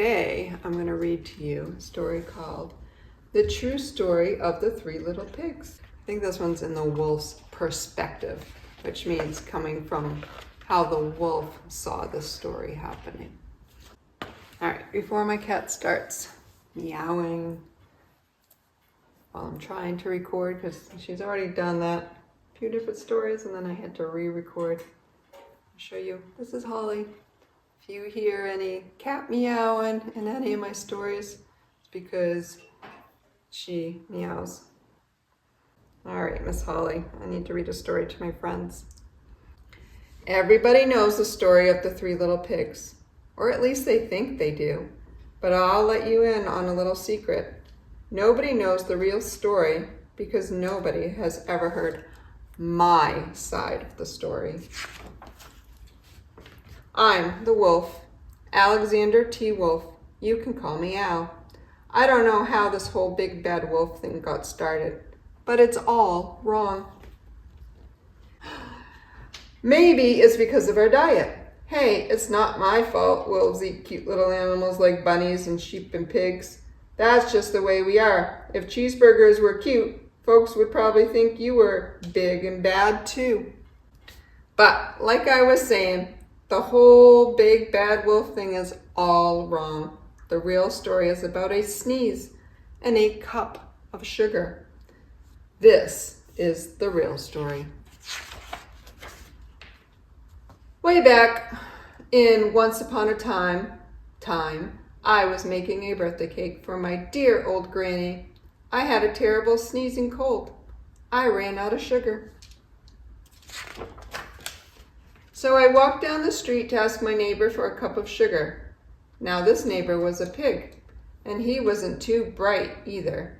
Today, I'm going to read to you a story called The True Story of the Three Little Pigs. I think this one's in the wolf's perspective, which means coming from how the wolf saw the story happening. All right, before my cat starts meowing while I'm trying to record, because she's already done that, a few different stories, and then I had to re-record. I'll show you. This is Holly. If you hear any cat meowing in any of my stories, it's because she meows. All right, Miss Holly, I need to read a story to my friends. Everybody knows the story of the three little pigs, or at least they think they do. But I'll let you in on a little secret. Nobody knows the real story because nobody has ever heard my side of the story. I'm the wolf, Alexander T. Wolf. You can call me Al. I don't know how this whole big bad wolf thing got started, but it's all wrong. Maybe it's because of our diet. Hey, it's not my fault wolves eat cute little animals like bunnies and sheep and pigs. That's just the way we are. If cheeseburgers were cute, folks would probably think you were big and bad too. But like I was saying, the whole big bad wolf thing is all wrong. The real story is about a sneeze and a cup of sugar. This is the real story. Way back in Once Upon a Time, I was making a birthday cake for my dear old granny. I had a terrible sneezing cold. I ran out of sugar. So I walked down the street to ask my neighbor for a cup of sugar. Now this neighbor was a pig, and he wasn't too bright either.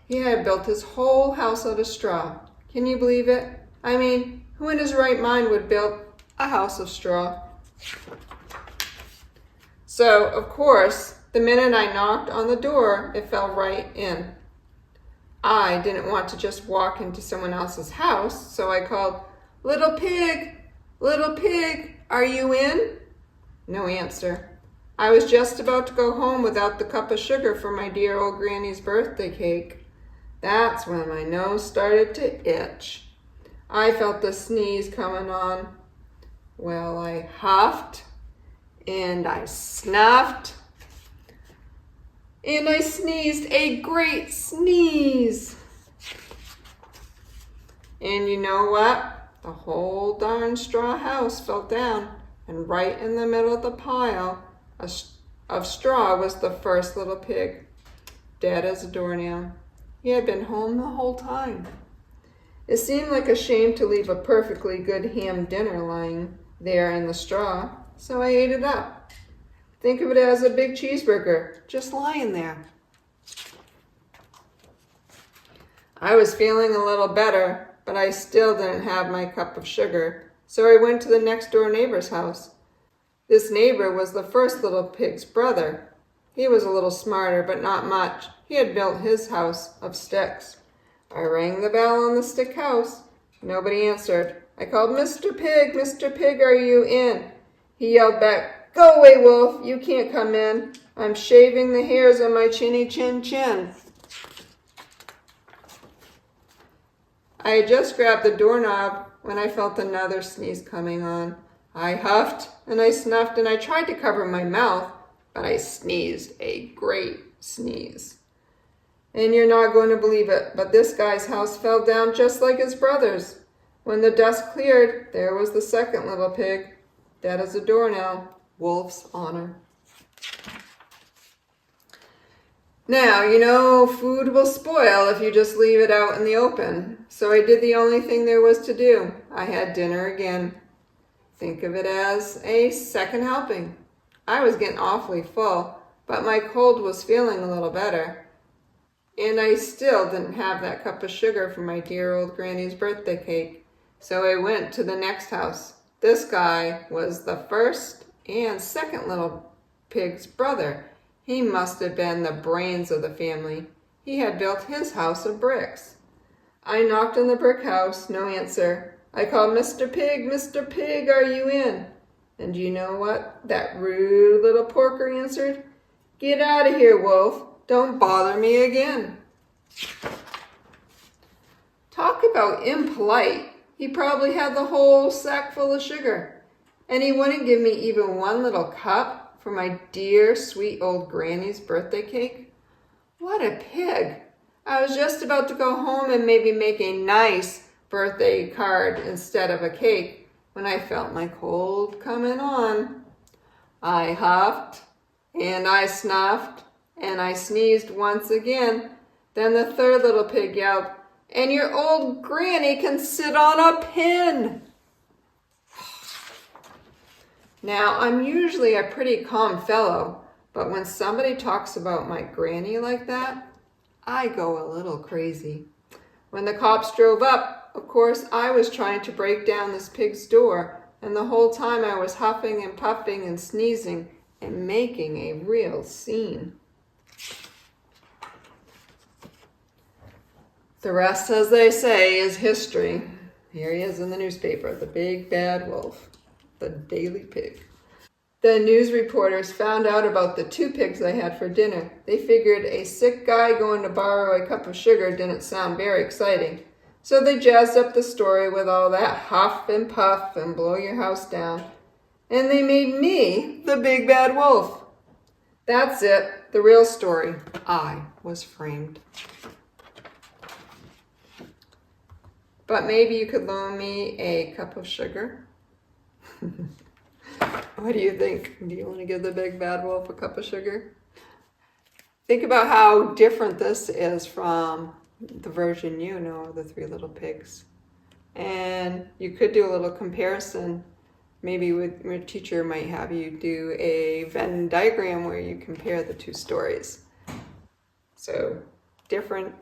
He had built his whole house out of straw. Can you believe it? I mean, who in his right mind would build a house of straw? So, of course, the minute I knocked on the door, it fell right in. I didn't want to just walk into someone else's house, so I called, "Little pig! Little pig, are you in?" No answer. I was just about to go home without the cup of sugar for my dear old granny's birthday cake. That's when my nose started to itch. I felt the sneeze coming on. Well, I huffed, and I snuffed, and I sneezed a great sneeze. And you know what? The whole darn straw house fell down, and right in the middle of the pile of straw was the first little pig, dead as a doornail. He had been home the whole time. It seemed like a shame to leave a perfectly good ham dinner lying there in the straw, so I ate it up. Think of it as a big cheeseburger, just lying there. I was feeling a little better, but I still didn't have my cup of sugar, so I went to the next door neighbor's house. This neighbor was the first little pig's brother. He was a little smarter, but not much. He had built his house of sticks. I rang the bell on the stick house. Nobody answered. I called, Mr. Pig, are you in?" He yelled back, "Go away, wolf, you can't come in. I'm shaving the hairs on my chinny chin. I had just grabbed the doorknob when I felt another sneeze coming on. I huffed and I snuffed and I tried to cover my mouth, but I sneezed a great sneeze. And you're not going to believe it, but this guy's house fell down just like his brother's. When the dust cleared, there was the second little pig, dead as a doornail, wolf's honor. Now, you know, food will spoil if you just leave it out in the open. So I did the only thing there was to do. I had dinner again. Think of it as a second helping. I was getting awfully full, but my cold was feeling a little better. And I still didn't have that cup of sugar for my dear old granny's birthday cake. So I went to the next house. This guy was the first and second little pig's brother. He must have been the brains of the family. He had built his house of bricks. I knocked on the brick house, no answer. I called, Mr. Pig, are you in?" And you know what that rude little porker answered? Get out of here, Wolf. Don't bother me again. Talk about impolite. He probably had the whole sack full of sugar. And he wouldn't give me even one little cup for my dear, sweet old granny's birthday cake. What a pig. I was just about to go home and maybe make a nice birthday card instead of a cake when I felt my cold coming on. I huffed, and I snuffed, and I sneezed once again. Then the third little pig yelled, "And your old granny can sit on a pin." Now, I'm usually a pretty calm fellow, but when somebody talks about my granny like that, I go a little crazy. When the cops drove up, of course, I was trying to break down this pig's door, and the whole time I was huffing and puffing and sneezing and making a real scene. The rest, as they say, is history. Here he is in the newspaper, the big bad wolf, the Daily Pig. The news reporters found out about the 2 pigs I had for dinner. They figured a sick guy going to borrow a cup of sugar didn't sound very exciting. So they jazzed up the story with all that huff and puff and blow your house down. And they made me the big bad wolf. That's it, the real story. I was framed. But maybe you could loan me a cup of sugar? What do you think? Do you want to give the big bad wolf a cup of sugar? Think about how different this is from the version you know of the 3 little pigs. And you could do a little comparison. Maybe your teacher might have you do a Venn diagram where you compare the 2 stories. So different,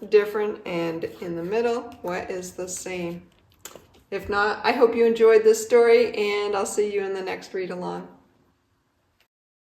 and in the middle, what is the same? If not, I hope you enjoyed this story, and I'll see you in the next read along.